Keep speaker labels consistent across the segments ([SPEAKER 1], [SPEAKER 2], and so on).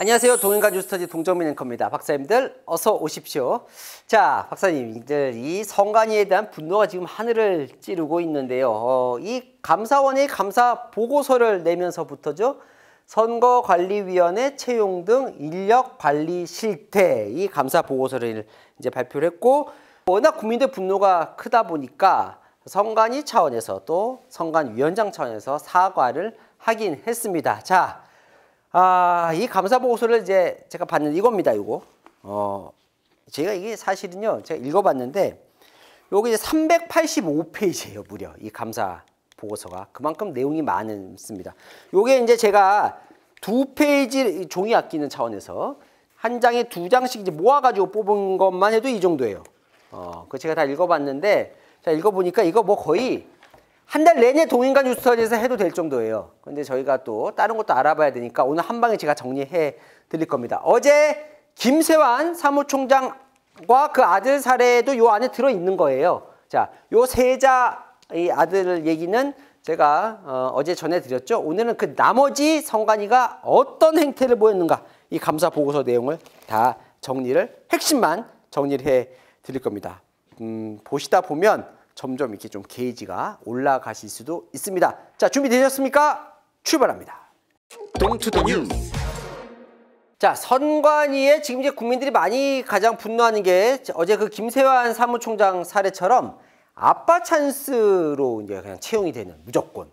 [SPEAKER 1] 안녕하세요. 동행가 뉴스터디 동정민 앵커입니다. 박사님들 어서 오십시오. 자, 박사님들 이 선관위에 대한 분노가 지금 하늘을 찌르고 있는데요. 이 감사원의 감사 보고서를 내면서부터죠. 선거관리위원회 채용 등 인력관리 실태 이 감사 보고서를 이제 발표를 했고 워낙 국민들 분노가 크다 보니까 선관위 차원에서 또 선관위원장 차원에서 사과를 하긴 했습니다. 자. 이 감사 보고서를 이제 제가 봤는데 이겁니다, 이거. 제가 이게 사실은요, 제가 읽어봤는데, 요게 이제 385페이지예요, 무려. 이 감사 보고서가. 그만큼 내용이 많습니다. 요게 이제 제가 2페이지 종이 아끼는 차원에서 한 장에 2장씩 이제 모아가지고 뽑은 것만 해도 이 정도예요. 그 제가 다 읽어봤는데, 자, 읽어보니까 이거 뭐 거의 한 달 내내 동행가 뉴스터디에서 해도 될 정도예요. 근데 저희가 또 다른 것도 알아봐야 되니까 오늘 한 방에 제가 정리해 드릴 겁니다. 어제 김세환 사무총장과 그 아들 사례도 요 안에 들어있는 거예요. 자, 요 세자 이 아들 얘기는 제가 어제 전해드렸죠. 오늘은 그 나머지 선관위가 어떤 행태를 보였는가 이 감사 보고서 내용을 다 핵심만 정리를 해 드릴 겁니다. 보시다 보면 점점 이렇게 좀 게이지가 올라가실 수도 있습니다. 자, 준비되셨습니까? 출발합니다. 동투더 뉴스. 자, 선관위에 지금 이제 국민들이 많이 가장 분노하는 게 어제 그 김세환 사무총장 사례처럼 아빠 찬스로 이제 그냥 채용이 되는 무조건.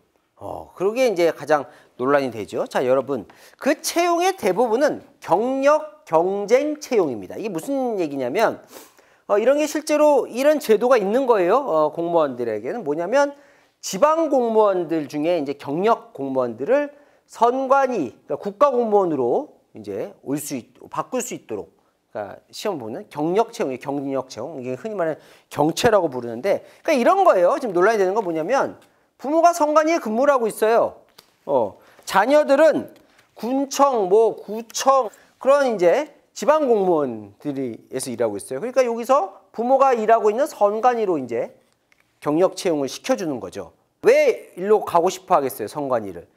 [SPEAKER 1] 그러게 이제 가장 논란이 되죠. 자, 여러분 그 채용의 대부분은 경력 경쟁 채용입니다. 이게 무슨 얘기냐면 이런 게 실제로 이런 제도가 있는 거예요. 공무원들에게는 뭐냐면 지방 공무원들 중에 이제 경력 공무원들을 선관위, 그러니까 국가 공무원으로 이제 바꿀 수 있도록, 그러니까 시험 보는 경력 채용이 이게 흔히 말하는 경채라고 부르는데, 그러니까 이런 거예요. 지금 논란이 되는 건 뭐냐면 부모가 선관위에 근무를 하고 있어요. 자녀들은 군청, 구청 그런 이제 지방 공무원들이에서 일하고 있어요. 그러니까 여기서 부모가 일하고 있는 선관위로 이제 경력 채용을 시켜주는 거죠. 왜 일로 가고 싶어 하겠어요, 선관위를?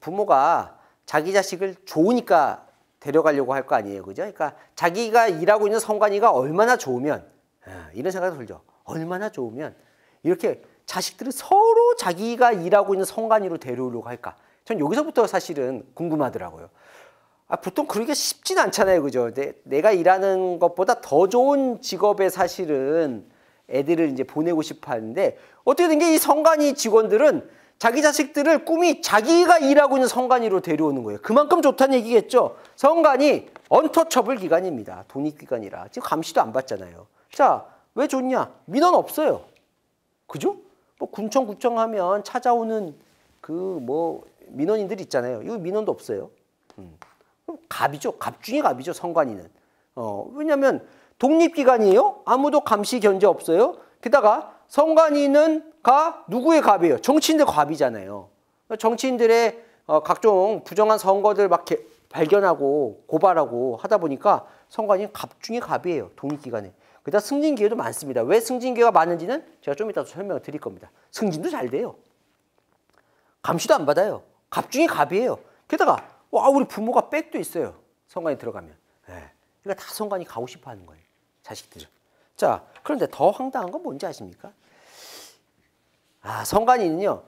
[SPEAKER 1] 부모가 자기 자식을 좋으니까 데려가려고 할 거 아니에요, 그죠? 그러니까 자기가 일하고 있는 선관위가 얼마나 좋으면, 이런 생각이 들죠. 얼마나 좋으면 이렇게 자식들을 서로 자기가 일하고 있는 선관위로 데려오려고 할까? 전 여기서부터 사실은 궁금하더라고요. 보통 그러기가 쉽진 않잖아요, 그죠? 내가 일하는 것보다 더 좋은 직업에 사실은 애들을 이제 보내고 싶어 하는데, 어떻게 된 게 이 선관위 직원들은 자기 자식들을 꿈이 자기가 일하고 있는 선관위로 데려오는 거예요. 그만큼 좋다는 얘기겠죠? 선관위 언터처블 기관입니다. 독립기관이라. 지금 감시도 안 받잖아요. 자, 왜 좋냐? 민원 없어요. 그죠? 뭐 군청, 구청 하면 찾아오는 민원인들 있잖아요. 이거 민원도 없어요. 갑이죠. 갑 중에 갑이죠, 선관위는. 왜냐면 독립기관이에요. 아무도 감시 견제 없어요. 게다가 선관위는 누구의 갑이에요? 정치인들 갑이잖아요. 정치인들의 각종 부정한 선거들 막 발견하고 고발하고 하다 보니까 선관위는 갑 중에 갑이에요. 독립기관에. 게다가 승진 기회도 많습니다. 왜 승진 기회가 많은지는 제가 좀 이따 설명을 드릴 겁니다. 승진도 잘 돼요. 감시도 안 받아요. 갑 중에 갑이에요. 게다가 우리 부모가 백도 있어요. 선관위 들어가면. 그러니까 다 선관위 가고 싶어 하는 거예요. 자식들은. 자, 그런데 더 황당한 건 뭔지 아십니까? 선관위는요.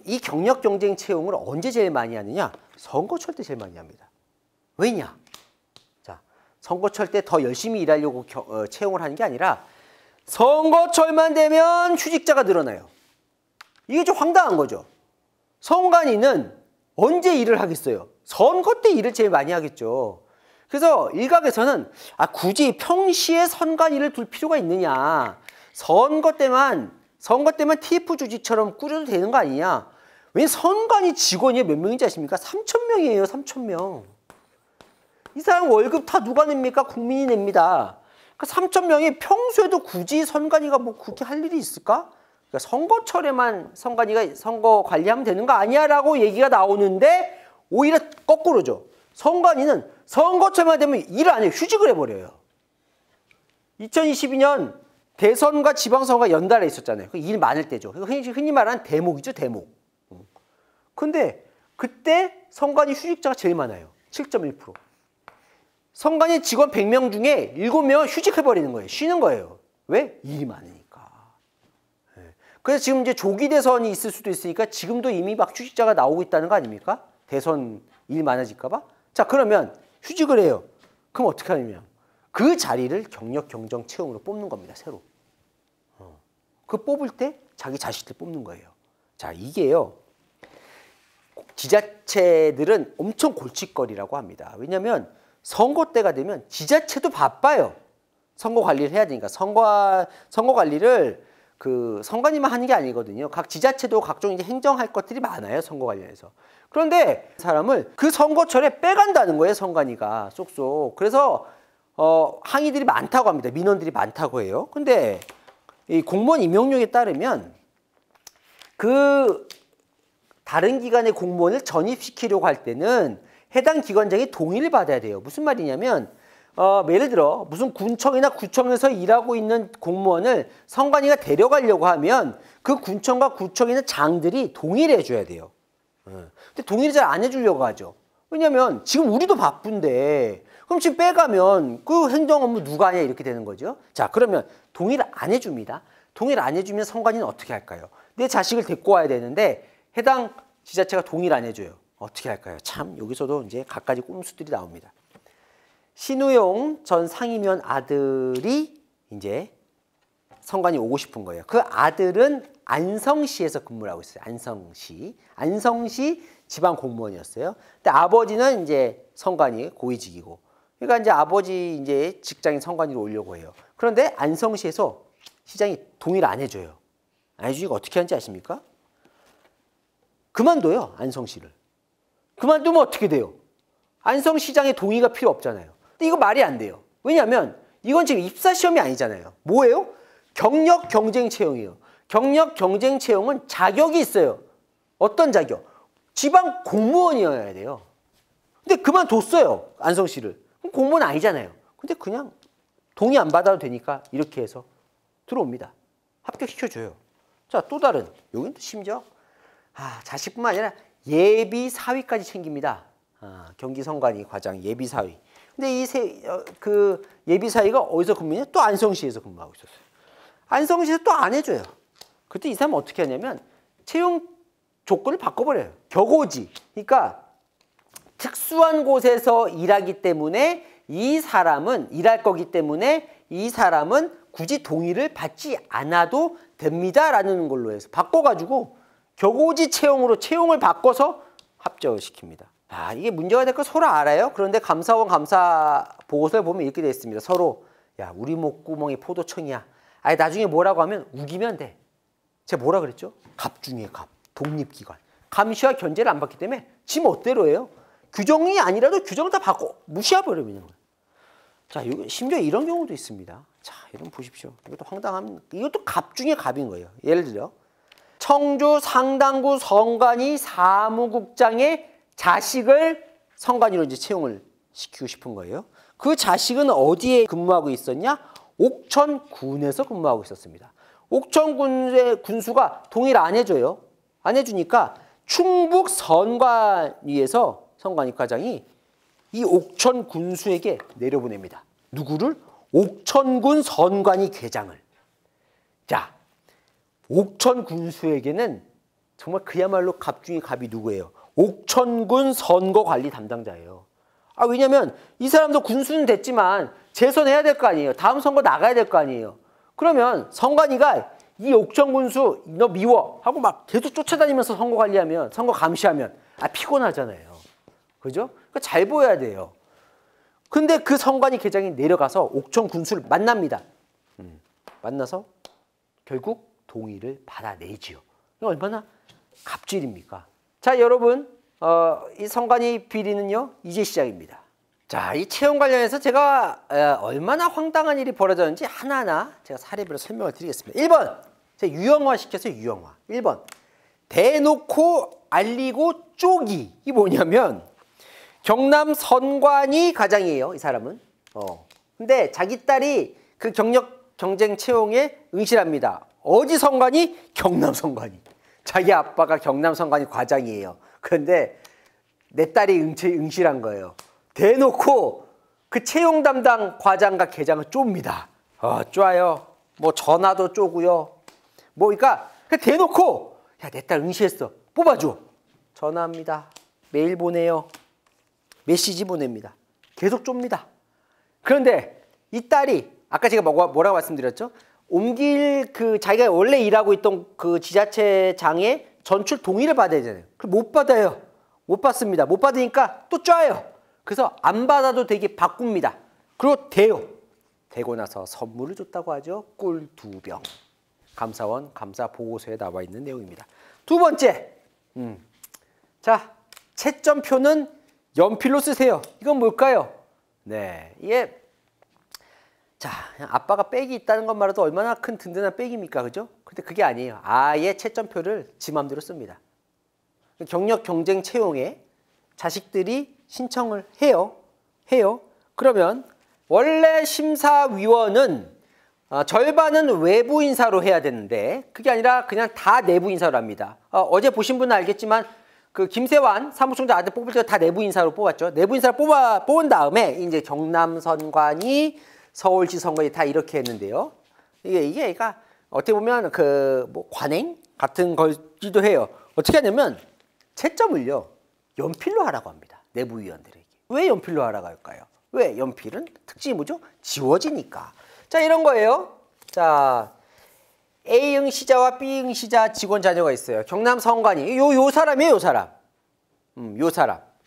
[SPEAKER 1] 이 경력 경쟁 채용을 언제 제일 많이 하느냐? 선거철 때 제일 많이 합니다. 왜냐? 자, 선거철 때 더 열심히 일하려고 채용을 하는 게 아니라 선거철만 되면 휴직자가 늘어나요. 이게 좀 황당한 거죠. 선관위는 언제 일을 하겠어요? 선거 때 일을 제일 많이 하겠죠. 그래서 일각에서는 굳이 평시에 선관위를 둘 필요가 있느냐. 선거 때만 TF 조직처럼 꾸려도 되는 거 아니냐. 왜 선관위 직원이 몇 명인지 아십니까? 3,000명이에요. 3,000명. 이 사람 월급 다 누가 냅니까? 국민이 냅니다. 그러니까 3,000명이 평소에도 굳이 선관위가 그렇게 할 일이 있을까? 그러니까 선거철에만 선관위가 선거 관리하면 되는 거 아니야? 라고 얘기가 나오는데 오히려 거꾸로죠. 선관위는 선거철만 되면 일을 안 해요. 휴직을 해버려요. 2022년 대선과 지방선거가 연달아 있었잖아요. 일 많을 때죠. 흔히 말하는 대목이죠, 대목. 근데 그때 선관위 휴직자가 제일 많아요. 7.1%. 성관이 직원 100명 중에 7명은 휴직해버리는 거예요. 쉬는 거예요. 왜? 일이 많으니까. 그래서 지금 이제 조기 대선이 있을 수도 있으니까 지금도 이미 막 휴직자가 나오고 있다는 거 아닙니까? 대선 일 많아질까 봐. 자, 그러면 휴직을 해요. 그럼 어떻게 하냐면 그 자리를 경력 경정 채용으로 뽑는 겁니다. 새로. 그 뽑을 때 자기 자식들 뽑는 거예요. 자, 이게요. 지자체들은 엄청 골칫거리라고 합니다. 왜냐하면 선거 때가 되면 지자체도 바빠요. 선거 관리를 해야 되니까. 선거 관리를 그 선관위만 하는 게 아니거든요. 각 지자체도 각종 이제 행정할 것들이 많아요. 선거 관련해서. 그런데 사람을 그 선거철에 빼간다는 거예요. 선관위가 쏙쏙. 그래서 항의들이 많다고 합니다. 민원들이 많다고 해요. 근데 이 공무원 임용령에 따르면 그 다른 기관의 공무원을 전입시키려고 할 때는 해당 기관장이 동의를 받아야 돼요. 무슨 말이냐면 예를 들어 무슨 군청이나 구청에서 일하고 있는 공무원을 선관위가 데려가려고 하면 그 군청과 구청에 있는 장들이 동의를 해줘야 돼요. 근데 동의를 잘 안 해주려고 하죠. 왜냐면 지금 우리도 바쁜데 그럼 지금 빼가면 그 행정 업무 누가 하냐 이렇게 되는 거죠. 자, 그러면 동의를 안 해줍니다. 동의를 안 해주면 선관위는 어떻게 할까요? 내 자식을 데리고 와야 되는데 해당 지자체가 동의를 안 해줘요. 어떻게 할까요? 참 여기서도 이제 갖가지 꼼수들이 나옵니다. 신우용 전 상임위원 아들이 이제 선관위 오고 싶은 거예요. 그 아들은 안성시에서 근무를 하고 있어요. 안성시 지방 공무원이었어요. 근데 아버지는 이제 선관위 고위직이고, 그러니까 이제 아버지 이제 직장인 선관위로 오려고 해요. 그런데 안성시에서 시장이 동의를 안 해줘요. 안 해주니까 어떻게 하는지 아십니까? 그만둬요, 안성시를. 그만두면 어떻게 돼요? 안성시장의 동의가 필요 없잖아요. 근데 이거 말이 안 돼요. 왜냐하면 이건 지금 입사시험이 아니잖아요. 뭐예요? 경력 경쟁 채용이에요. 경력 경쟁 채용은 자격이 있어요. 어떤 자격? 지방 공무원이어야 돼요. 근데 그만뒀어요, 안성시를. 그럼 공무원 아니잖아요. 근데 그냥 동의 안 받아도 되니까 이렇게 해서 들어옵니다. 합격시켜줘요. 자, 또 다른, 여기는 또 심지어 자식뿐만 아니라 예비 사위까지 챙깁니다. 경기 선관위 과장 예비 사위. 근데 그 예비 사위가 어디서 근무했냐? 또 안성시에서 근무하고 있었어요. 안성시에서 또 안 해줘요. 그때 이 사람은 어떻게 하냐면 채용 조건을 바꿔버려요. 격오지. 그러니까 특수한 곳에서 일하기 때문에 이 사람은 일할 거기 때문에 이 사람은 굳이 동의를 받지 않아도 됩니다라는 걸로 해서 바꿔가지고 격오지 채용으로 채용을 바꿔서 합격을 시킵니다. 이게 문제가 될 거 서로 알아요. 그런데 감사원 감사 보고서를 보면 이렇게 되어 있습니다. 서로 야, 우리 목구멍이 포도청이야. 나중에 뭐라고 하면 우기면 돼. 제가 뭐라 그랬죠? 갑 중에 갑. 독립기관. 감시와 견제를 안 받기 때문에 지 멋대로 해요. 규정이 아니라도 규정을 다 바꿔 무시해버리는 거예요. 자, 심지어 이런 경우도 있습니다. 자, 여러분 보십시오. 이것도 황당한, 이것도 갑 중에 갑인 거예요. 예를 들어 청주 상당구 선관위 사무국장의 자식을 선관위로 이제 채용을 시키고 싶은 거예요. 그 자식은 어디에 근무하고 있었냐? 옥천군에서 근무하고 있었습니다. 옥천군의 군수가 동의를 안 해줘요. 안 해주니까 충북 선관위에서 선관위 과장이 이 옥천 군수에게 내려보냅니다. 누구를? 옥천군 선관위 계장을. 자, 옥천 군수에게는 정말 그야말로 갑 중에 갑이 누구예요? 옥천군 선거관리 담당자예요. 왜냐면 이 사람도 군수는 됐지만 재선해야 될 거 아니에요. 다음 선거 나가야 될 거 아니에요. 그러면 선관위가 이 옥천 군수 너 미워 하고 막 계속 쫓아다니면서 선거 관리하면, 선거 감시하면 피곤하잖아요. 그죠? 그러니까 잘 보여야 돼요. 근데 그 선관위 계장이 내려가서 옥천 군수를 만납니다. 만나서 결국 동의를 받아내지요. 얼마나 갑질입니까? 자, 여러분, 이 선관위 비리는요, 이제 시작입니다. 자, 이 채용 관련해서 제가 얼마나 황당한 일이 벌어졌는지 하나하나 제가 사례별로 설명을 드리겠습니다. 1번, 제가 유형화 시켰어요, 유형화. 1번, 대놓고 알리고 쪼기. 이게 뭐냐면 경남 선관위 과장이에요, 이 사람은. 근데 자기 딸이 그 경력 경쟁 채용에 응시합니다. 어디 선관위? 경남 선관위. 자기 아빠가 경남 선관위 과장이에요. 그런데 내 딸이 응시란 거예요. 대놓고 그 채용 담당 과장과 계장은 좁니다. 쪼아요. 뭐 전화도 쪼고요. 뭐 그러니까 대놓고 야, 내 딸 응시했어. 뽑아줘. 전화합니다. 메일 보내요. 메시지 보냅니다. 계속 좁니다. 그런데 이 딸이 아까 제가 뭐라고 말씀드렸죠? 옮길 그 자기가 원래 일하고 있던 그 지자체장에 전출 동의를 받아야 되잖아요. 그럼 못 받아요. 못 받습니다. 못 받으니까 또 쪄요. 그래서 안 받아도 되게 바꿉니다. 그리고 돼요. 되고 나서 선물을 줬다고 하죠. 꿀 2병. 감사원 감사 보고서에 나와 있는 내용입니다. 두 번째. 자, 채점표는 연필로 쓰세요. 이건 뭘까요? 네, 이게 자, 아빠가 백이 있다는 것만으로도 얼마나 큰 든든한 백입니까? 그죠? 근데 그게 아니에요. 아예 채점표를 지 맘대로 씁니다. 경력 경쟁 채용에 자식들이 신청을 해요. 그러면 원래 심사위원은 절반은 외부 인사로 해야 되는데 그게 아니라 그냥 다 내부 인사로 합니다. 어제 보신 분은 알겠지만 그 김세환 사무총장 아들 뽑을 때 다 내부 인사로 뽑았죠. 내부 인사를 뽑은 다음에 이제 경남 선관위, 서울시 선관위 다 이렇게 했는데요. 이게 그러니까 어떻게 보면 그 뭐 관행 같은 거기도 해요. 어떻게 하냐면 채점을요 연필로 하라고 합니다. 내부위원들에게. 왜 연필로 하라고 할까요? 왜? 연필은 특징이 뭐죠? 지워지니까. 자, 이런 거예요. 자, A 응시자와 B 응시자 직원 자녀가 있어요. 경남 선관위. 요 사람이에요, 요 사람.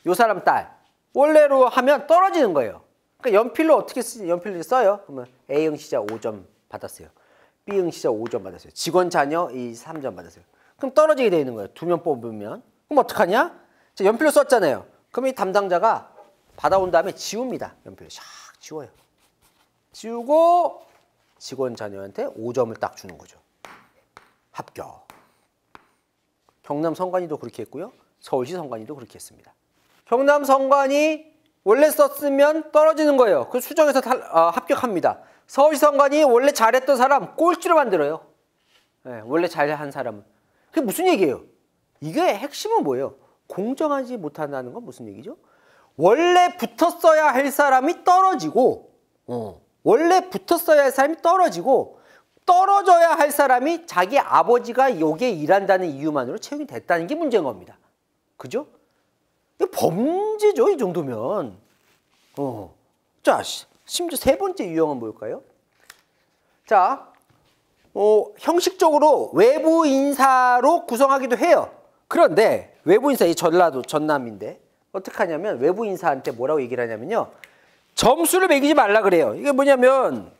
[SPEAKER 1] 요 사람 딸. 원래로 하면 떨어지는 거예요. 그러니까 연필로 어떻게 연필로 써요? 그러면 A 응시자 5점 받았어요. B 응시자 5점 받았어요. 직원 자녀 3점 받았어요. 그럼 떨어지게 되어 있는 거예요. 2명 뽑으면. 그럼 어떡하냐? 자, 연필로 썼잖아요. 그럼 이 담당자가 받아온 다음에 지웁니다. 연필을 샥 지워요. 지우고 직원 자녀한테 5점을 딱 주는 거죠. 합격. 경남 선관위도 그렇게 했고요. 서울시 선관위도 그렇게 했습니다. 경남 선관위 원래 썼으면 떨어지는 거예요. 그 수정해서 합격합니다. 서울시 선관위 원래 잘했던 사람 꼴찌로 만들어요. 네, 원래 잘한 사람은. 그게 무슨 얘기예요? 이게 핵심은 뭐예요? 공정하지 못한다는 건 무슨 얘기죠? 원래 붙었어야 할 사람이 떨어지고 원래 붙었어야 할 사람이 떨어지고 떨어져야 할 사람이 자기 아버지가 여기에 일한다는 이유만으로 채용이 됐다는 게 문제인 겁니다. 그죠? 이거 범죄죠, 이 정도면. 자, 심지어 세 번째 유형은 뭘까요? 자, 형식적으로 외부 인사로 구성하기도 해요. 그런데 외부 인사, 이 전남인데 어떻게 하냐면 외부 인사한테 뭐라고 얘기를 하냐면요. 점수를 매기지 말라 그래요. 이게 뭐냐면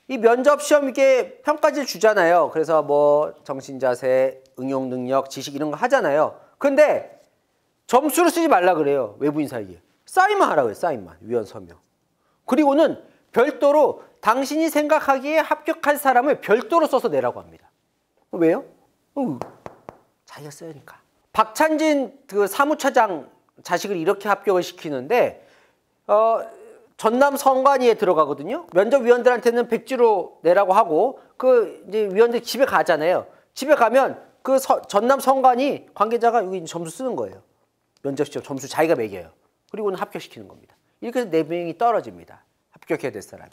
[SPEAKER 1] 이 면접 시험 이게 평가지를 주잖아요. 그래서 뭐 정신자세, 응용 능력, 지식 이런 거 하잖아요. 근데 점수를 쓰지 말라 그래요. 외부 인사에게. 사인만 하라고 해요. 사인만. 위원 서명. 그리고는 별도로 당신이 생각하기에 합격할 사람을 별도로 써서 내라고 합니다. 왜요? 자기가 써야 하니까. 박찬진 그 사무처장 자식을 이렇게 합격을 시키는데 전남 선관위에 들어가거든요. 면접위원들한테는 백지로 내라고 하고 그 이제 위원들 집에 가잖아요. 집에 가면 그 전남 선관위 관계자가 여기 점수 쓰는 거예요. 면접 시험 점수 자기가 매겨요. 그리고는 합격시키는 겁니다. 이렇게 해서 4명이 떨어집니다. 합격해야 될 사람이.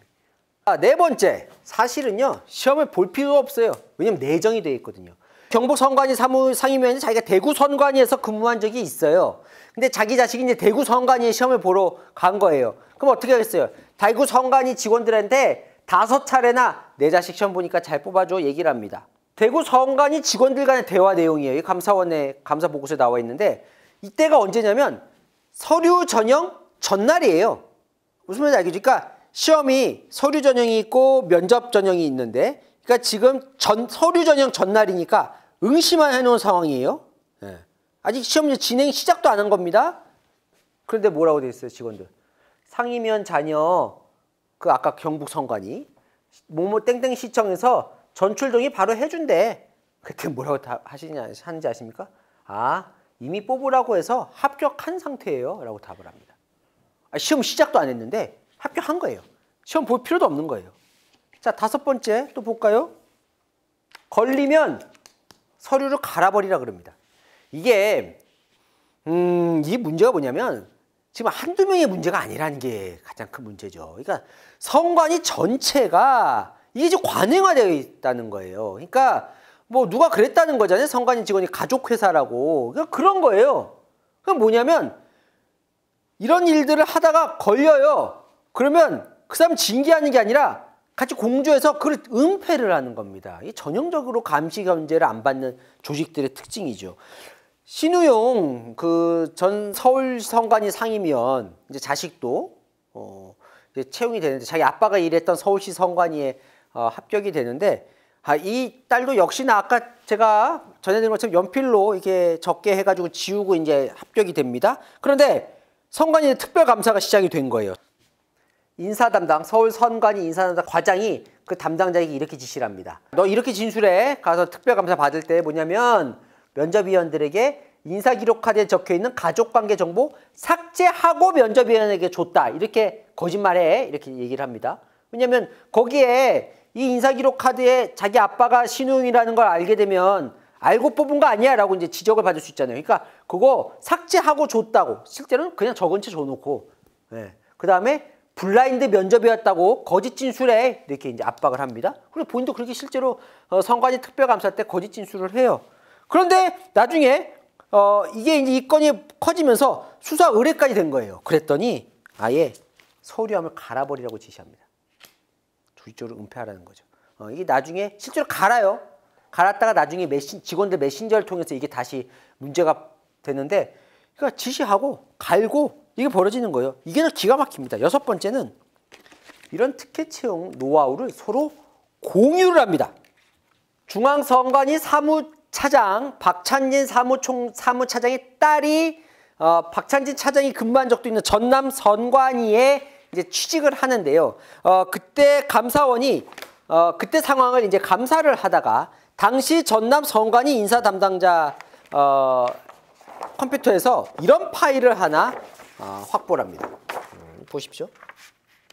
[SPEAKER 1] 네 번째, 사실은요 시험을 볼 필요 없어요. 왜냐면 내정이 되어 있거든요. 경북 선관위 상임위원이 자기가 대구 선관위에서 근무한 적이 있어요. 근데 자기 자식이 이제 대구 선관위에 시험을 보러 간 거예요. 그럼 어떻게 하겠어요? 대구 선관위 직원들한테 5차례나 내 자식 시험 보니까 잘 뽑아줘 얘기를 합니다. 대구 선관위 직원들 간의 대화 내용이에요. 감사원의 감사 보고서에 나와 있는데 이때가 언제냐면 서류 전형 전날이에요. 무슨 말인지 알겠죠? 그러니까 시험이 서류 전형이 있고 면접 전형이 있는데 그러니까 지금 서류 전형 전날이니까 응시만 해놓은 상황이에요. 네. 아직 시험 진행 시작도 안 한 겁니다. 그런데 뭐라고 돼 있어요, 직원들? 상임위원 자녀, 그 아까 경북 선관위, 뭐뭐 땡땡 시청에서 전출동의 바로 해준대. 그때 뭐라고 하는지 아십니까? 이미 뽑으라고 해서 합격한 상태예요. 라고 답을 합니다. 시험 시작도 안 했는데 합격한 거예요. 시험 볼 필요도 없는 거예요. 자, 5번째 또 볼까요? 걸리면 서류를 갈아버리라 그럽니다. 이게 이 문제가 뭐냐면 지금 한두 명의 문제가 아니라는 게 가장 큰 문제죠. 그러니까 성관이 전체가 이게 지금 관행화되어 있다는 거예요. 그러니까 뭐 누가 그랬다는 거잖아요. 성관이 직원이 가족회사라고. 그런 거예요. 그럼 뭐냐면 이런 일들을 하다가 걸려요. 그러면 그 사람 징계하는 게 아니라 같이 공조해서 그걸 은폐를 하는 겁니다. 이 전형적으로 감시 견제를 안 받는 조직들의 특징이죠. 신우용 그 전 서울 성관이 상이면 이제 자식도 이제 채용이 되는데 자기 아빠가 일했던 서울시 성관이에 합격이 되는데 이 딸도 역시나 아까 제가 전해드린 것처럼 연필로 이렇게 적게 해가지고 지우고 이제 합격이 됩니다. 그런데 성관이의 특별감사가 시작이 된 거예요. 인사 담당 서울 성관이 인사 담당 과장이 그 담당자에게 이렇게 지시를 합니다. 너 이렇게 진술해. 가서 특별감사 받을 때 뭐냐면 면접위원들에게 인사기록카드에 적혀있는 가족관계 정보 삭제하고 면접위원에게 줬다. 이렇게 거짓말해. 이렇게 얘기를 합니다. 왜냐면 거기에 이 인사기록카드에 자기 아빠가 신우용이라는 걸 알게 되면 알고 뽑은 거 아니야 라고 이제 지적을 받을 수 있잖아요. 그러니까 그거 삭제하고 줬다고. 실제로는 그냥 적은 채 줘놓고 그 다음에 블라인드 면접이었다고 거짓 진술해. 이렇게 이제 압박을 합니다. 그리고 본인도 그렇게 실제로 성관이 특별감사 때 거짓 진술을 해요. 그런데 나중에 이게 이제 이 건이 커지면서 수사 의뢰까지 된 거예요. 그랬더니 아예 서울유암을 갈아버리라고 지시합니다. 조직적으로 은폐하라는 거죠. 이게 나중에 실제로 갈아요. 갈았다가 나중에 직원들 메신저를 통해서 이게 다시 문제가 되는데 그러니까 지시하고 갈고 이게 벌어지는 거예요. 이게 기가 막힙니다. 여섯 번째는 이런 특혜 채용 노하우를 서로 공유를 합니다. 중앙선관위 사무차장 박찬진 사무차장의 딸이 박찬진 차장이 근무한 적도 있는 전남 선관위에 이제 취직을 하는데요. 그때 감사원이 그때 상황을 이제 감사를 하다가 당시 전남 선관위 인사 담당자 컴퓨터에서 이런 파일을 하나 확보를 합니다. 보십시오.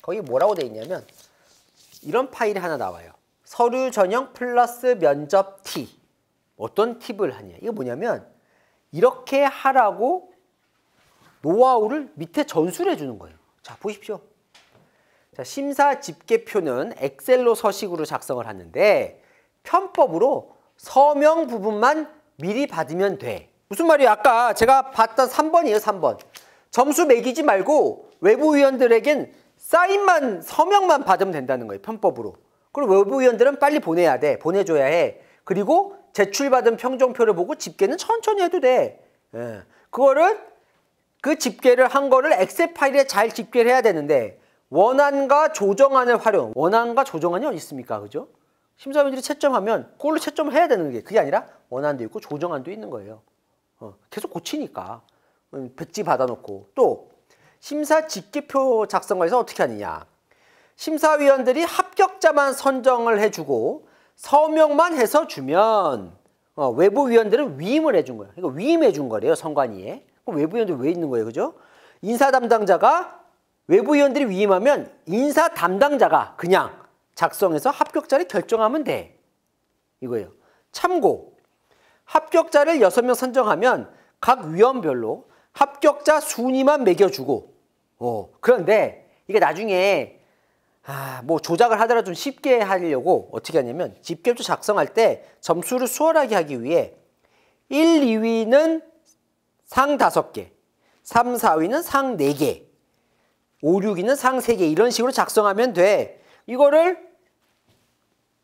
[SPEAKER 1] 거기 뭐라고 돼 있냐면 이런 파일이 하나 나와요. 서류 전형 플러스 면접 팁. 어떤 팁을 하냐. 이게 뭐냐면 이렇게 하라고 노하우를 밑에 전수를 해주는 거예요. 자, 보십시오. 자, 심사 집계표는 엑셀로 서식으로 작성을 하는데 편법으로 서명 부분만 미리 받으면 돼. 무슨 말이에요? 아까 제가 봤던 3번이에요. 3번. 점수 매기지 말고 외부위원들에겐 사인만 서명만 받으면 된다는 거예요. 편법으로. 그리고 외부위원들은 빨리 보내야 돼. 보내줘야 해. 그리고 제출받은 평정표를 보고 집계는 천천히 해도 돼. 그거를 그 집계를 한 거를 엑셀 파일에 잘 집계를 해야 되는데 원안과 조정안을 활용. 원안과 조정안이 어디 있습니까? 그죠? 심사위원들이 채점하면 그걸로 채점을 해야 되는 게 그게 아니라 원안도 있고 조정안도 있는 거예요. 계속 고치니까. 백지 받아놓고. 또 심사 집계표 작성과에서 어떻게 하느냐. 심사위원들이 합격자만 선정을 해주고 서명만 해서 주면 외부위원들은 위임을 해준 거예요. 그러니까 위임해 준 거래요. 선관위에. 외부위원들이 왜 있는 거예요? 그죠? 인사 담당자가 외부위원들이 위임하면 인사 담당자가 그냥 작성해서 합격자를 결정하면 돼. 이거예요. 참고 합격자를 6명 선정하면 각 위원별로 합격자 순위만 매겨주고 그런데 이게 나중에 뭐 조작을 하더라도 좀 쉽게 하려고 어떻게 하냐면 집계표 작성할 때 점수를 수월하게 하기 위해 1, 2위는 상 5개, 3, 4위는 상 4개, 5, 6위는 상 3개 이런 식으로 작성하면 돼. 이거를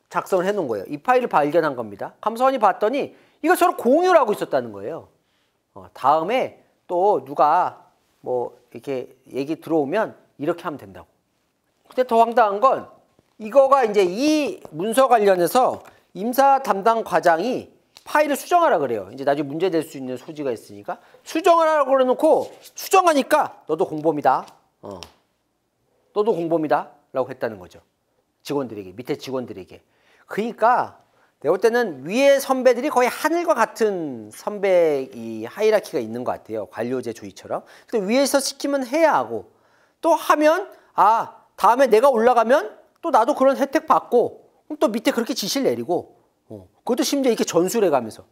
[SPEAKER 1] 작성을 해놓은 거예요. 이 파일을 발견한 겁니다. 감사원이 봤더니 이거 서로 공유를 하고 있었다는 거예요. 다음에 또 누가 뭐 이렇게 얘기 들어오면 이렇게 하면 된다고. 근데 더 황당한 건 이거가 이제 이 문서 관련해서 임사 담당 과장이 파일을 수정하라 그래요. 이제 나중에 문제될 수 있는 소지가 있으니까 수정하라고 그래놓고 수정하니까 너도 공범이다. 너도 공범이다 라고 했다는 거죠. 직원들에게, 밑에 직원들에게. 그러니까 내가 볼 때는 위에 선배들이 거의 하늘과 같은 선배 이 하이라키가 있는 것 같아요. 관료제 주의처럼. 근데 위에서 시키면 해야 하고 또 하면 다음에 내가 올라가면 또 나도 그런 혜택 받고 또 밑에 그렇게 지시를 내리고 그것도 심지어 이렇게 전술해 가면서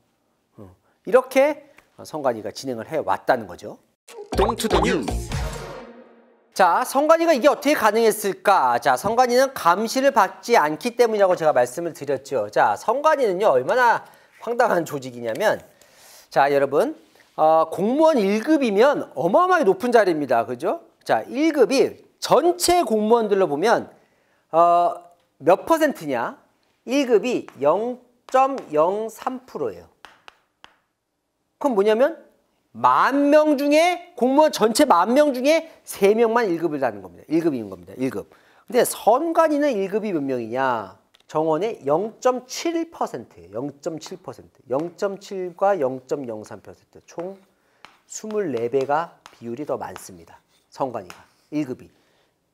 [SPEAKER 1] 이렇게 성관이가 진행을 해왔다는 거죠.
[SPEAKER 2] 동투더 뉴스.
[SPEAKER 1] 자, 성관이가 이게 어떻게 가능했을까? 자, 성관이는 감시를 받지 않기 때문이라고 제가 말씀을 드렸죠. 자, 성관이는요, 얼마나 황당한 조직이냐면, 자, 여러분, 공무원 1급이면 어마어마하게 높은 자리입니다. 그죠? 자, 1급이 전체 공무원들로 보면, 몇 퍼센트냐? 1급이 0.03%예요. 그럼 뭐냐면, 10,000명 중에, 공무원 전체 10,000명 중에 3명만 1급을 다는 겁니다. 1급인 겁니다. 1급. 근데 선관위는 1급이 몇 명이냐? 정원의 0.7%예요. 0.7%. 0.7과 0.03%. 총 24배가 비율이 더 많습니다. 선관위가. 1급이.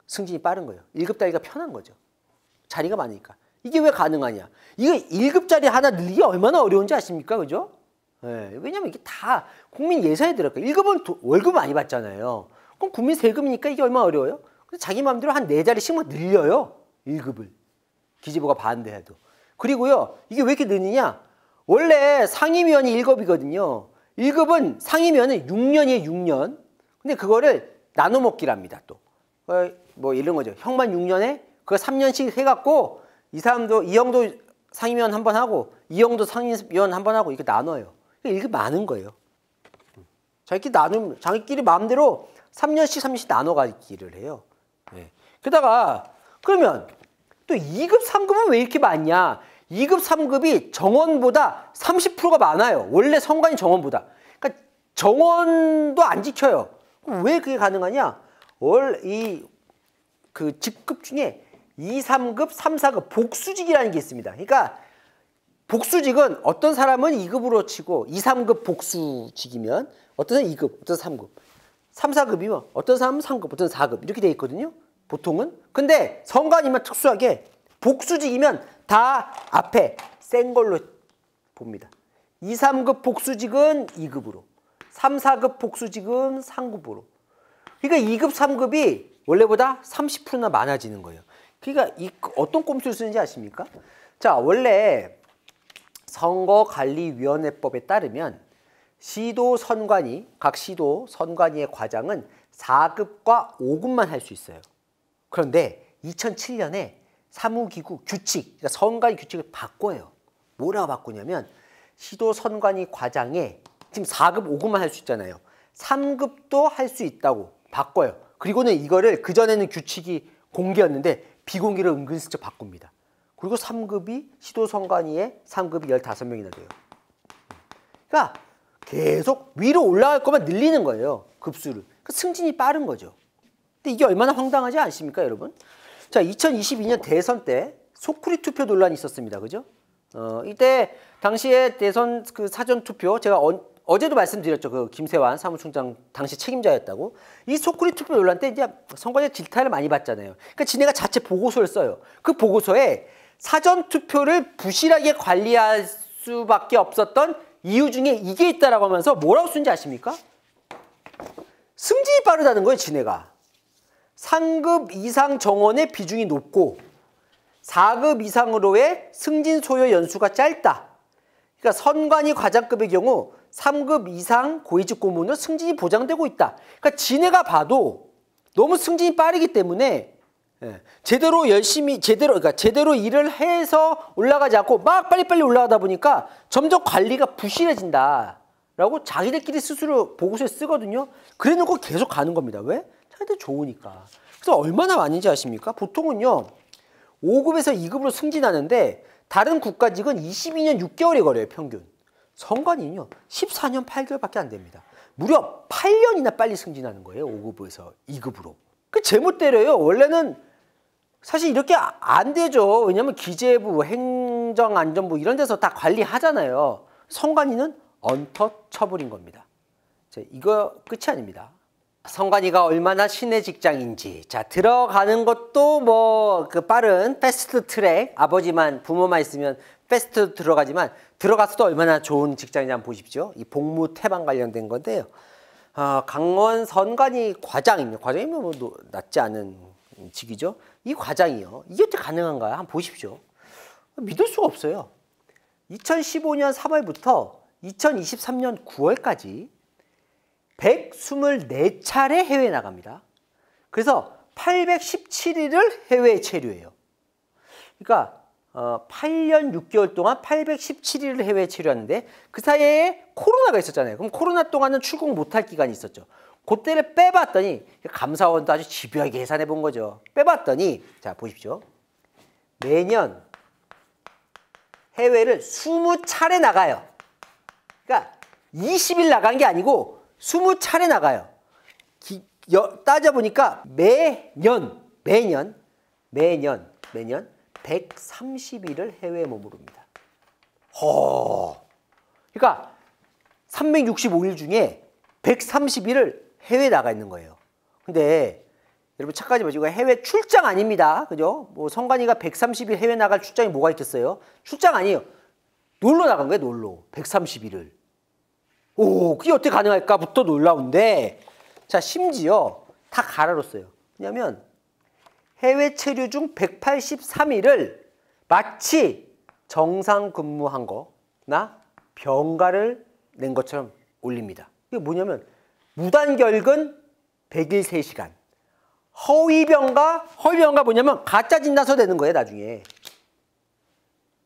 [SPEAKER 1] 승진이 빠른 거예요. 1급 따기가 편한 거죠. 자리가 많으니까. 이게 왜 가능하냐? 이거 1급 자리 하나 늘리기 얼마나 어려운지 아십니까? 그죠? 네, 왜냐면 이게 다 국민 예산에 들어가요. 1급은 월급 많이 받잖아요. 그럼 국민 세금이니까 이게 얼마나 어려워요? 그래서 자기 마음대로 한 4자리씩만 늘려요. 1급을. 기재부가 반대해도. 그리고요, 이게 왜 이렇게 느느냐? 원래 상임위원이 1급이거든요. 1급은 상임위원은 6년이에요, 6년. 근데 그거를 나눠 먹기랍니다, 또. 뭐 이런 거죠. 형만 6년에 그거 3년씩 해갖고 이 형도 상임위원 한 번 하고 이 형도 상임위원 한 번 하고 이렇게 나눠요. 이게 많은 거예요. 자기끼리 마음대로 3년씩 나눠 가기를 해요. 네. 게다가 그러면 또 2급, 3급은 왜 이렇게 많냐? 2급, 3급이 정원보다 30%가 많아요. 원래 선관위 정원보다. 그러니까 정원도 안 지켜요. 그럼 왜 그게 가능하냐? 그 직급 중에 2, 3급, 3, 4급 복수직이라는 게 있습니다. 그러니까 복수직은 어떤 사람은 2급으로 치고 2, 3급 복수직이면 어떤 사람은 2급, 어떤 사람은 3급. 3, 4급이면 어떤 사람은 3급, 어떤 사람은 4급 이렇게 돼 있거든요. 보통은. 근데 선관위만 특수하게 복수직이면 다 앞에 센 걸로 봅니다. 2, 3급 복수직은 2급으로, 3, 4급 복수직은 3급으로. 그러니까 2급, 3급이 원래보다 30%나 많아지는 거예요. 그러니까 어떤 꼼수를 쓰는지 아십니까? 자, 원래 선거관리위원회법에 따르면 각 시도 선관위의 과장은 4급과 5급만 할 수 있어요. 그런데 2007년에 사무기구 규칙, 그러니까 선관위 규칙을 바꿔요. 뭐라고 바꾸냐면 시도 선관위 과장에 지금 4급, 5급만 할 수 있잖아요. 3급도 할 수 있다고 바꿔요. 그리고는 이거를 그전에는 규칙이 공개였는데 비공개로 은근슬쩍 바꿉니다. 그리고 3급이 시도 선관위에 3급이 15명이나 돼요. 그러니까 계속 위로 올라갈 것만 늘리는 거예요. 급수를. 그러니까 승진이 빠른 거죠. 근데 이게 얼마나 황당하지 않습니까, 여러분? 자, 2022년 대선 때 소쿠리 투표 논란이 있었습니다. 그죠? 이때 당시에 대선 그 사전 투표 제가 어제도 말씀드렸죠. 그 김세환 사무총장 당시 책임자였다고. 이 소쿠리 투표 논란 때 이제 선관위가 질타를 많이 받잖아요. 그러니까 지네가 자체 보고서를 써요. 그 보고서에 사전 투표를 부실하게 관리할 수밖에 없었던 이유 중에 이게 있다라고 하면서 뭐라고 쓰는지 아십니까? 승진이 빠르다는 거예요, 지네가. 3급 이상 정원의 비중이 높고 4급 이상으로의 승진 소요 연수가 짧다. 그러니까 선관위 과장급의 경우 3급 이상 고위직 공무원은 승진이 보장되고 있다. 그러니까 지네가 봐도 너무 승진이 빠르기 때문에 제대로 일을 해서 올라가지 않고 막 빨리빨리 올라가다 보니까 점점 관리가 부실해진다라고 자기들끼리 스스로 보고서에 쓰거든요. 그래 놓고 계속 가는 겁니다. 왜? 자기들 좋으니까. 그래서 얼마나 많은지 아십니까? 보통은요 5급에서 2급으로 승진하는데 다른 국가직은 22년 6개월이 걸려요, 평균. 선관위는요 14년 8개월밖에 안 됩니다. 무려 8년이나 빨리 승진하는 거예요, 5급에서 2급으로. 그 제못 때려요. 원래는 사실 이렇게 안 되죠. 왜냐하면 기재부, 행정안전부 이런 데서 다 관리하잖아요. 선관위는 언터처블인 겁니다. 자, 이거 끝이 아닙니다. 선관위가 얼마나 신의 직장인지. 자, 들어가는 것도 뭐 그 빠른 패스트 트랙, 부모만 있으면 패스트 들어가지만 들어가서도 얼마나 좋은 직장인지 한번 보십시오. 이 복무 태반 관련된 건데요. 강원 선관위 과장입니다. 과장이면 뭐 낮지 않은 직이죠. 이 과장이요. 이게 어떻게 가능한가요? 한번 보십시오. 믿을 수가 없어요. 2015년 3월부터 2023년 9월까지 124차례 해외에 나갑니다. 그래서 817일을 해외에 체류해요. 그러니까 8년 6개월 동안 817일을 해외에 체류하는데 그 사이에 코로나가 있었잖아요. 그럼 코로나 동안은 출국 못할 기간이 있었죠. 그때를 빼봤더니 감사원도 아주 집요하게 계산해 본 거죠. 빼봤더니 자 보십시오. 매년 해외를 20차례 나가요. 그러니까 20일 나간 게 아니고 20차례 나가요. 따져보니까 매년 130일을 해외에 머무릅니다. 그러니까 365일 중에 130일을 해외에 나가 있는 거예요. 근데 여러분 착각하지 마시고 해외 출장 아닙니다. 그죠? 뭐 성관이가 130일 해외 나갈 출장이 뭐가 있겠어요? 출장 아니에요. 놀러 나간 거예요, 놀러. 130일을. 오, 그게 어떻게 가능할까부터 놀라운데, 자, 심지어 다 갈아줬어요. 왜냐면 해외 체류 중 183일을 마치 정상 근무한 거나 병가를 낸 것처럼 올립니다. 이게 뭐냐면 무단결근 100일 3시간. 허위병가 뭐냐면 가짜 진단서 내는 거예요, 나중에.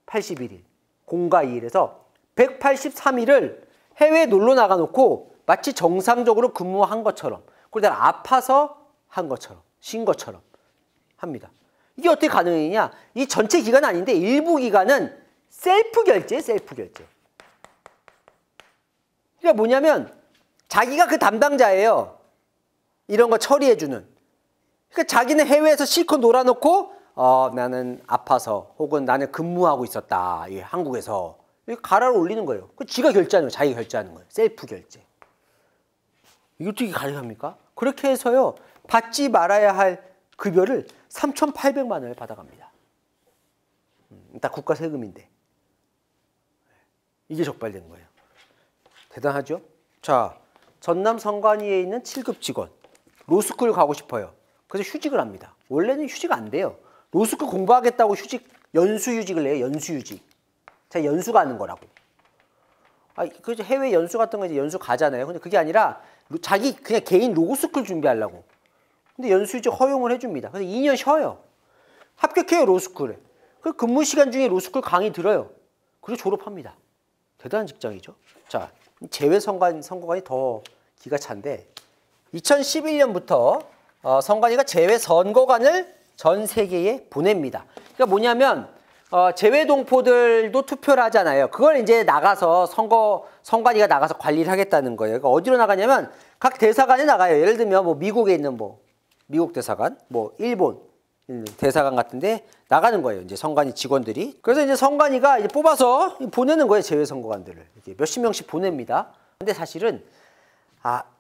[SPEAKER 1] 81일. 공가 2일에서 183일을 해외에 놀러 나가놓고 마치 정상적으로 근무한 것처럼, 그리고 내가 아파서 한 것처럼, 쉰 것처럼 합니다. 이게 어떻게 가능했냐? 이 전체 기간은 아닌데 일부 기간은 셀프 결제. 그러니까 뭐냐면 자기가 그 담당자예요. 이런 거 처리해주는. 그러니까 자기는 해외에서 실컷 놀아놓고 나는 아파서 혹은 나는 근무하고 있었다. 한국에서. 이거 가라를 올리는 거예요. 그 지가 결제하는 거예요. 자기가 결제하는 거예요. 셀프 결제. 이게 어떻게 가능합니까? 그렇게 해서요. 받지 말아야 할 급여를 3,800만 원을 받아갑니다. 다 국가 세금인데. 이게 적발된 거예요. 대단하죠? 자, 전남 성관이에 있는 7급 직원. 로스쿨 가고 싶어요. 그래서 휴직을 합니다. 원래는 휴직 안 돼요. 로스쿨 공부하겠다고 연수휴직을 해요. 연수휴직. 제가 연수 가는 거라고. 그래서 해외 연수 같은 거 이제 연수 가잖아요. 근데 그게 아니라 자기 그냥 개인 로스쿨 준비하려고. 근데 연수휴직 허용을 해줍니다. 그래서 2년 쉬어요. 합격해요, 로스쿨에. 그 근무 시간 중에 로스쿨 강의 들어요. 그리고 졸업합니다. 대단한 직장이죠. 자, 제외 선거관이 더 기가 찬데 2011년부터 선관위가 제외 선거관을 전 세계에 보냅니다. 그러니까 뭐냐면 제외 동포들도 투표를 하잖아요. 그걸 이제 나가서 선관위가 나가서 관리를 하겠다는 거예요. 그러니까 어디로 나가냐면 각 대사관에 나가요. 예를 들면 뭐 미국에 있는 미국 대사관, 일본 대사관 같은데 나가는 거예요. 이제 선관위 직원들이. 그래서 이제 선관위가 이제 뽑아서 보내는 거예요. 제외 선거관들을 이렇게 몇십 명씩 보냅니다. 근데 사실은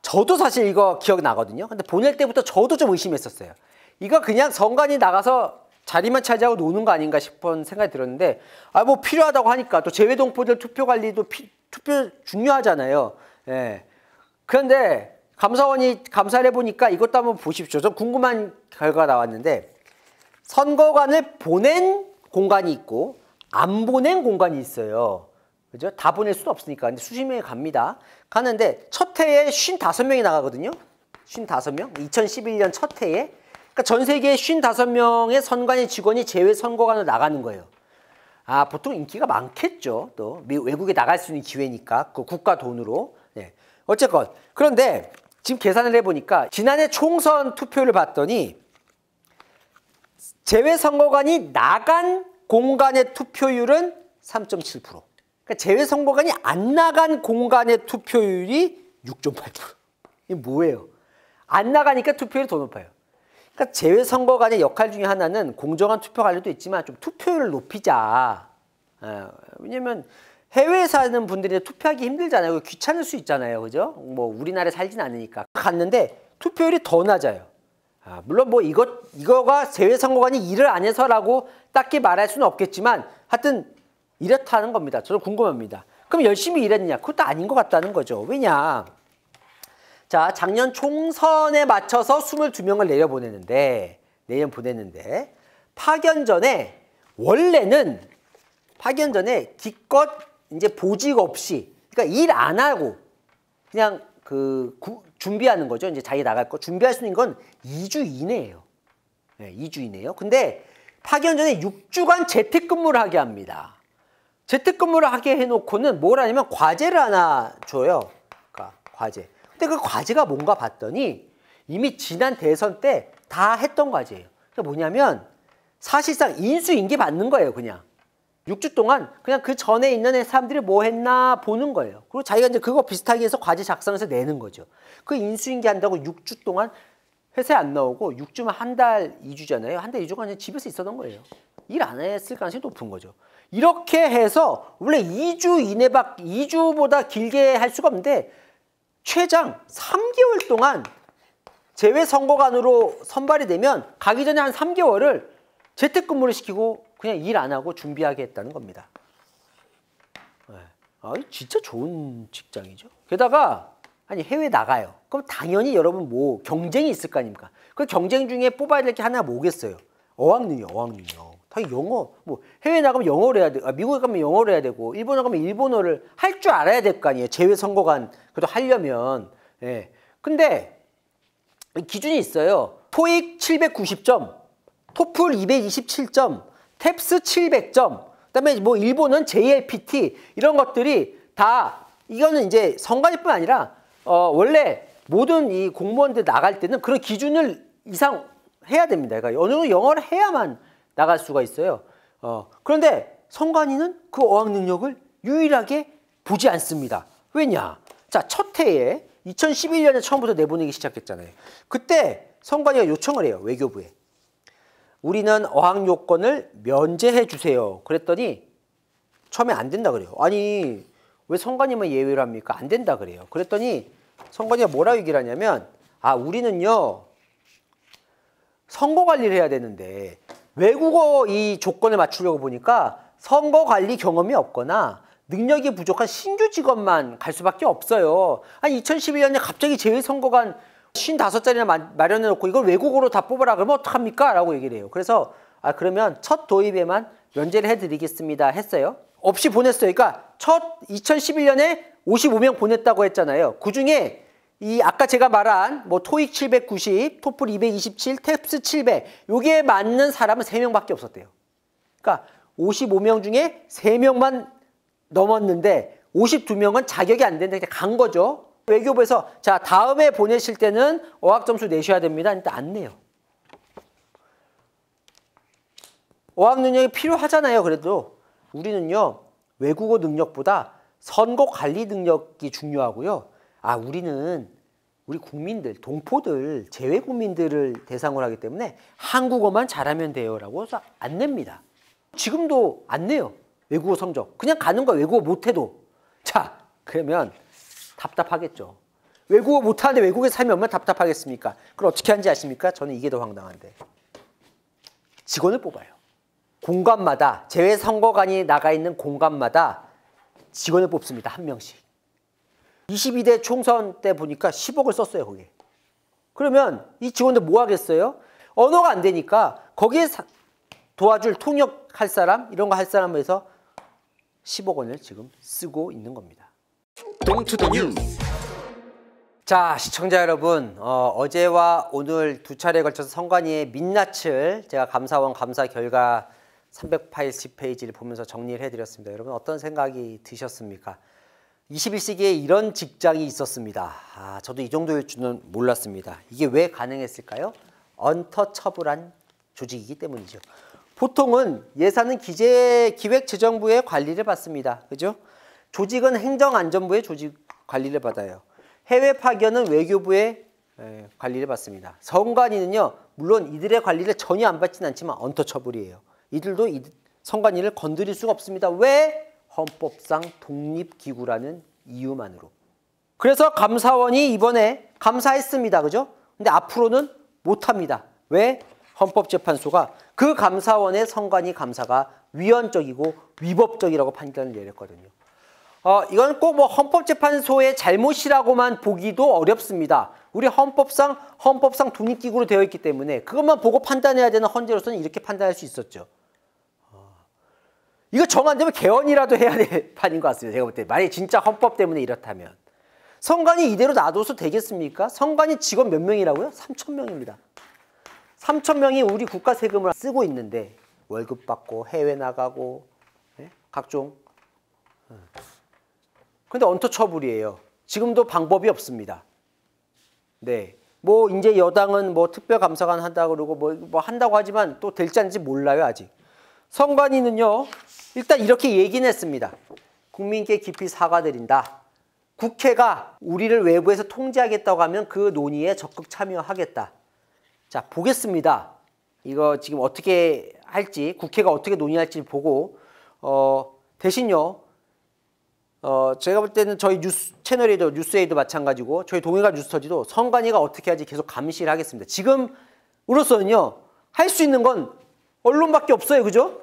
[SPEAKER 1] 저도 사실 이거 기억나거든요. 근데 보낼 때부터 저도 좀 의심했었어요. 이거 그냥 선관위 나가서 자리만 차지하고 노는 거 아닌가 싶은 생각이 들었는데 뭐 필요하다고 하니까 또 제외 동포들 투표 관리도 투표 중요하잖아요. 예. 그런데 감사원이 감사를 해보니까 이것도 한번 보십시오. 좀 궁금한 결과가 나왔는데 선거관을 보낸 공간이 있고 안 보낸 공간이 있어요. 그죠? 다 보낼 수는 없으니까. 근데 수십 명이 갑니다. 가는데 첫 해에 55명이 나가거든요. 55명. 2011년 첫 해에. 그러니까 전 세계에 55명의 선관위 직원이 제외 선거관으로 나가는 거예요. 보통 인기가 많겠죠. 또 외국에 나갈 수 있는 기회니까. 그 국가 돈으로. 네. 어쨌건. 그런데 지금 계산을 해보니까 지난해 총선 투표를 봤더니 제외 선거관이 나간 공간의 투표율은 3.7%. 그러니까 제외 선거관이 안 나간 공간의 투표율이 6.8%. 이게 뭐예요? 안 나가니까 투표율이 더 높아요. 그러니까 제외 선거관의 역할 중에 하나는 공정한 투표 관리도 있지만 좀 투표율을 높이자. 왜냐면 해외에 사는 분들이 투표하기 힘들잖아요. 귀찮을 수 있잖아요. 그죠? 우리나라에 살진 않으니까. 갔는데 투표율이 더 낮아요. 물론 이거가 제외 선거관이 일을 안 해서라고 딱히 말할 수는 없겠지만 하여튼 이렇다는 겁니다. 저도 궁금합니다. 그럼 열심히 일했냐? 그것도 아닌 것 같다는 거죠. 왜냐? 자, 작년 총선에 맞춰서 22명을 내려보냈는데 파견 전에 원래는 기껏 이제 보직 없이 그러니까 일 안 하고 그냥 준비하는 거죠. 이제 자기 나갈 거 준비할 수 있는 건 2주 이내예요. 네, 2주 이내요. 근데 파견 전에 6주간 재택근무를 하게 합니다. 재택근무를 하게 해놓고는 뭘 하냐면 과제를 하나 줘요. 그러니까 과제. 근데 그 과제가 뭔가 봤더니 이미 지난 대선 때 다 했던 과제예요. 그게 뭐냐면 사실상 인수인계 받는 거예요. 그냥 6주 동안 그냥 그 전에 있는 사람들이 뭐 했나 보는 거예요. 그리고 자기가 이제 그거 비슷하게 해서 과제 작성해서 내는 거죠. 그 인수인계 한다고 6주 동안 회사에 안 나오고 6주면 한 달 2주잖아요. 한 달 2주간 그냥 집에서 있었던 거예요. 일 안 했을 가능성이 높은 거죠. 이렇게 해서 원래 2주보다 길게 할 수가 없는데 최장 3개월 동안 재외선거관으로 선발이 되면 가기 전에 한 3개월을 재택근무를 시키고 그냥 일 안 하고 준비하게 했다는 겁니다. 네. 진짜 좋은 직장이죠. 게다가 아니 해외 나가요. 그럼 당연히 여러분 뭐 경쟁이 있을 거 아닙니까? 그 경쟁 중에 뽑아야 될 게 하나 뭐겠어요? 어학능력. 당연히 영어. 뭐 해외 나가면 영어를 해야 돼. 미국에 가면 영어를 해야 되고 일본에 가면 일본어를 할 줄 알아야 될 거 아니에요. 재외선거관 그래도 하려면. 예. 근데 기준이 있어요. 토익 790점, 토플 227점, 탭스 700점. 그다음에 뭐 일본은 JLPT 이런 것들이 다 이거는 이제 선관위뿐 아니라 원래 모든 이 공무원들 나갈 때는 그런 기준을 이상 해야 됩니다. 그러니까 어느 정도 영어를 해야만 나갈 수가 있어요. 그런데 선관위는 그 어학 능력을 유일하게 보지 않습니다. 왜냐? 자, 첫 해에 2011년에 처음부터 내보내기 시작했잖아요. 그때 선관위가 요청을 해요. 외교부에. 우리는 어학 요건을 면제해 주세요. 그랬더니 처음에 안 된다 그래요. 아니 왜 선관위만 예외로 합니까? 안 된다 그래요. 그랬더니 선관위가 뭐라고 얘기를 하냐면 우리는요 선거 관리를 해야 되는데 외국어 이 조건을 맞추려고 보니까 선거 관리 경험이 없거나 능력이 부족한 신규 직원만 갈 수밖에 없어요. 아니 2011년에 갑자기 재외선거관 55자리나 마련해 놓고 이걸 외국어로 다 뽑아라 그러면 어떡합니까? 라고 얘기를 해요. 그래서 그러면 첫 도입에만 면제를 해드리겠습니다 했어요. 없이 보냈어요. 그러니까 첫 2011년에 55명 보냈다고 했잖아요. 그중에 이 아까 제가 말한 뭐 토익 790, 토플 227, 탭스 700 여기에 맞는 사람은 3명밖에 없었대요. 그러니까 55명 중에 3명만 넘었는데 52명은 자격이 안 되는데 간 거죠. 외교부에서 자 다음에 보내실 때는 어학점수 내셔야 됩니다. 근데 안 내요. 어학 능력이 필요하잖아요. 그래도 우리는요 외국어 능력보다 선거 관리 능력이 중요하고요. 우리 국민들, 동포들, 재외 국민들을 대상으로 하기 때문에 한국어만 잘하면 돼요 라고 해서 안 냅니다. 지금도 안 내요. 외국어 성적. 그냥 가는 거야. 외국어 못해도. 자, 그러면 답답하겠죠. 외국어 못하는데 외국에 살면 얼마나 답답하겠습니까? 그걸 어떻게 하는지 아십니까? 저는 이게 더 황당한데. 직원을 뽑아요. 공관마다, 재외선거관이 나가 있는 공관마다 직원을 뽑습니다. 한 명씩. 22대 총선 때 보니까 10억을 썼어요. 거기에. 그러면 이 직원들 뭐 하겠어요? 언어가 안 되니까 거기에 도와줄 통역할 사람, 이런 거 할 사람을 해서 10억 원을 지금 쓰고 있는 겁니다.
[SPEAKER 2] 동투더 뉴스.
[SPEAKER 1] 자, 시청자 여러분, 어제와 오늘 두 차례에 걸쳐서 선관위의 민낯을 제가 감사원 감사 결과 380페이지를 보면서 정리를 해드렸습니다. 여러분 어떤 생각이 드셨습니까? 21세기에 이런 직장이 있었습니다. 저도 이 정도일 줄은 몰랐습니다. 이게 왜 가능했을까요? 언터처블한 조직이기 때문이죠. 보통은 예산은 기획재정부의 관리를 받습니다. 그죠? 조직은 행정안전부의 조직 관리를 받아요. 해외 파견은 외교부의 관리를 받습니다. 선관위는요, 물론 이들의 관리를 전혀 안 받지는 않지만 언터처블이에요. 이들도 선관위를 건드릴 수가 없습니다. 왜? 헌법상 독립기구라는 이유만으로. 그래서 감사원이 이번에 감사했습니다. 그죠? 근데 앞으로는 못합니다. 왜? 헌법재판소가 그 감사원의 선관위 감사가 위헌적이고 위법적이라고 판단을 내렸거든요. 이건 꼭 뭐 헌법재판소의 잘못이라고만 보기도 어렵습니다. 우리 헌법상 독립기구로 되어 있기 때문에 그것만 보고 판단해야 되는 헌재로서는 이렇게 판단할 수 있었죠. 이거 정 안 되면 개헌이라도 해야 될 판인 것 같습니다. 제가 볼 때. 만약에 진짜 헌법 때문에 이렇다면. 선관위 이대로 놔둬서 되겠습니까? 선관위 직원 몇 명이라고요? 3,000명입니다. 3,000명이 우리 국가 세금을 쓰고 있는데 월급 받고 해외 나가고 네? 각종. 근데 언터처블이에요. 지금도 방법이 없습니다. 네. 뭐 이제 여당은 뭐 특별감사관 한다고 그러고 뭐 한다고 하지만 또 될지 안 될지 몰라요, 아직. 선관위는요. 일단 이렇게 얘기는 했습니다. 국민께 깊이 사과드린다. 국회가 우리를 외부에서 통제하겠다고 하면 그 논의에 적극 참여하겠다. 자, 보겠습니다. 이거 지금 어떻게 할지, 국회가 어떻게 논의할지 보고 대신요. 제가 볼 때는 저희 뉴스 채널에도 뉴스에이도 마찬가지고 저희 동해가 뉴스터지도 선관위가 어떻게 할지 계속 감시를 하겠습니다. 지금으로서는요. 할 수 있는 건 언론밖에 없어요. 그죠?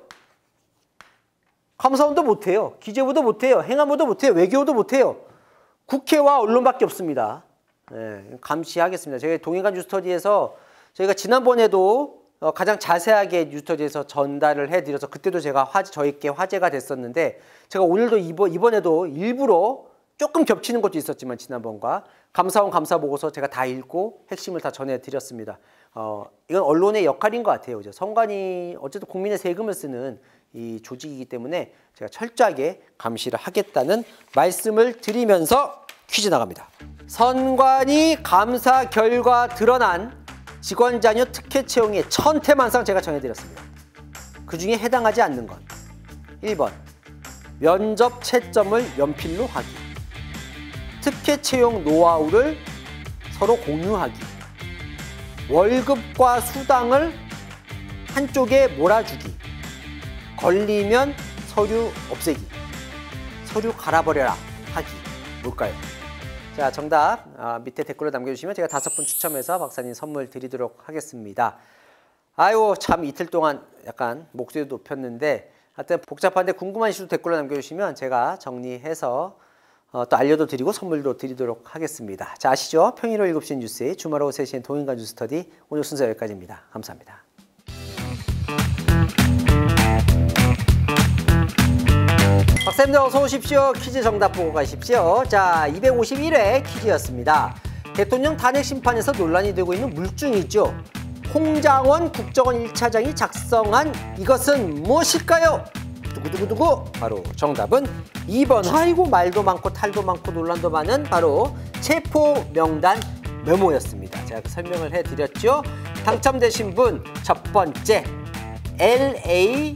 [SPEAKER 1] 감사원도 못해요. 기재부도 못해요. 행안부도 못해요. 외교도 못해요. 국회와 언론밖에 없습니다. 네, 감시하겠습니다. 저희 동해가 뉴스터디에서 저희가 지난번에도 가장 자세하게 뉴스터디에서 전달을 해드려서 그때도 제가 저희께 화제가 됐었는데 제가 오늘도 이번에도 일부러 조금 겹치는 것도 있었지만 지난번과 감사원 감사보고서 제가 다 읽고 핵심을 다 전해드렸습니다. 이건 언론의 역할인 것 같아요. 선관위 어쨌든 국민의 세금을 쓰는 이 조직이기 때문에 제가 철저하게 감시를 하겠다는 말씀을 드리면서 퀴즈 나갑니다. 선관위 감사 결과 드러난 직원 자녀 특혜 채용의 천태만상 제가 전해드렸습니다. 그중에 해당하지 않는 건 1번 면접 채점을 연필로 하기, 특혜 채용 노하우를 서로 공유하기, 월급과 수당을 한쪽에 몰아주기, 걸리면 서류 없애기, 서류 갈아버려라 하기. 뭘까요? 자, 정답 밑에 댓글로 남겨주시면 제가 5분 추첨해서 박사님 선물 드리도록 하겠습니다. 아유, 참 이틀 동안 약간 목소리도 높였는데 하여튼 복잡한데 궁금하시도 댓글로 남겨주시면 제가 정리해서 또 알려도 드리고 선물도 드리도록 하겠습니다. 자, 아시죠? 평일 오후 7시 뉴스, 주말 오후 3시엔 동인간 뉴스터디. 오늘 순서 여기까지입니다. 감사합니다. 박사님들 어서 오십시오. 퀴즈 정답 보고 가십시오. 자, 251회 퀴즈였습니다. 대통령 탄핵 심판에서 논란이 되고 있는 물증이죠. 홍장원 국정원 1차장이 작성한 이것은 무엇일까요? 두구두구두구. 바로 정답은 2번. 아이고, 말도 많고 탈도 많고 논란도 많은 바로 체포 명단 메모였습니다. 제가 설명을 해드렸죠. 당첨되신 분 첫 번째 LADANG님.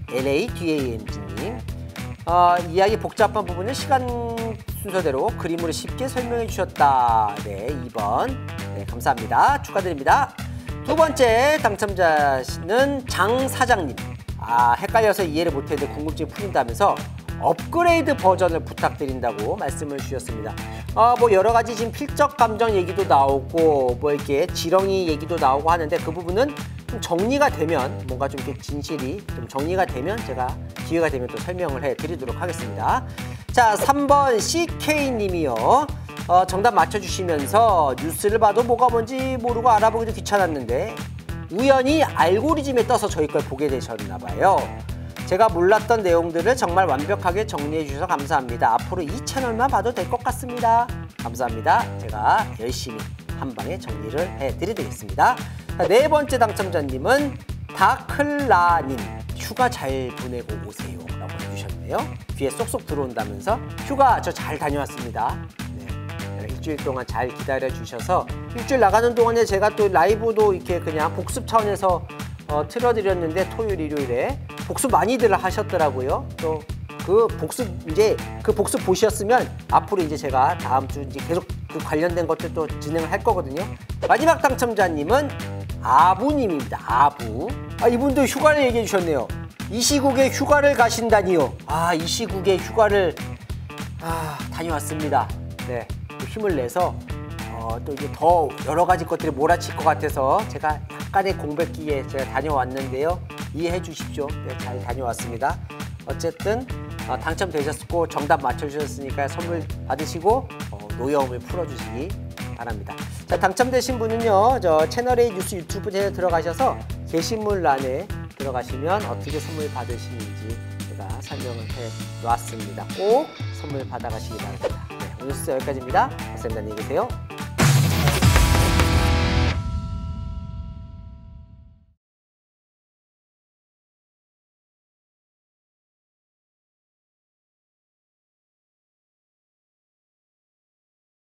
[SPEAKER 1] LADANG님. 이야기 복잡한 부분을 시간 순서대로 그림으로 쉽게 설명해 주셨다. 네, 2번. 네, 감사합니다. 축하드립니다. 두 번째 당첨자는 장 사장님. 헷갈려서 이해를 못했는데 궁금증이 풀린다면서 업그레이드 버전을 부탁드린다고 말씀을 주셨습니다. 뭐 여러 가지 지금 필적 감정 얘기도 나오고 뭐 이렇게 지렁이 얘기도 나오고 하는데 그 부분은 좀 정리가 되면 뭔가 좀 이렇게 진실이 좀 정리가 되면 제가 기회가 되면 또 설명을 해드리도록 하겠습니다. 자, 3번 CK님이요. 정답 맞춰주시면서 뉴스를 봐도 뭐가 뭔지 모르고 알아보기도 귀찮았는데 우연히 알고리즘에 떠서 저희 걸 보게 되셨나 봐요. 제가 몰랐던 내용들을 정말 완벽하게 정리해 주셔서 감사합니다. 앞으로 이 채널만 봐도 될 것 같습니다. 감사합니다. 제가 열심히 한 방에 정리를 해드리겠습니다. 자, 네 번째 당첨자님은 다클라님. 휴가 잘 보내고 오세요 라고 해주셨네요. 귀에 쏙쏙 들어온다면서 휴가 저 잘 다녀왔습니다. 네, 일주일 동안 잘 기다려 주셔서 일주일 나가는 동안에 제가 또 라이브도 이렇게 그냥 복습 차원에서 틀어드렸는데 토요일 일요일에 복습 많이들 하셨더라고요. 또 그 복습 보셨으면 앞으로 이제 제가 다음 주 이제 계속 그 관련된 것들 또 진행을 할 거거든요. 마지막 당첨자님은 아부님입니다. 아부. 이분도 휴가를 얘기해 주셨네요. 이 시국에 휴가를 가신다니요. 이 시국에 휴가를 다녀왔습니다. 네, 힘을 내서 또 이제 더 여러 가지 것들이 몰아칠 것 같아서 제가 약간의 공백기에 제가 다녀왔는데요. 이해해 주십시오. 네, 잘 다녀왔습니다. 어쨌든 당첨되셨고 정답 맞춰주셨으니까 선물 받으시고 노여움을 풀어주시기 바랍니다. 자, 당첨되신 분은요, 저 채널A 뉴스 유튜브 채널 들어가셔서 게시물란에 들어가시면 어떻게 선물 받으시는지 제가 설명을 해 놓았습니다. 꼭 선물 받아가시기 바랍니다. 네, 오늘 수업 여기까지입니다. 박사님 안녕히 계세요.